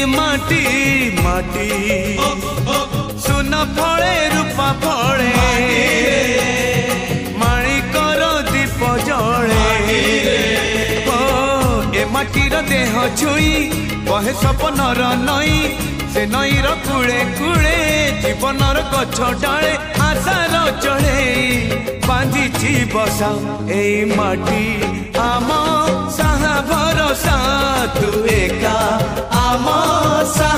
माटी माटी सुन फले रूपा फले माणिकर दीप जले ए माटीर देह छुई कहे सपनर नई से नईर कूले कूले जीवनर गछ डाले आशार चढ़े बांधी बसा ए माटी आम साहा भरोसा तू एका आम सा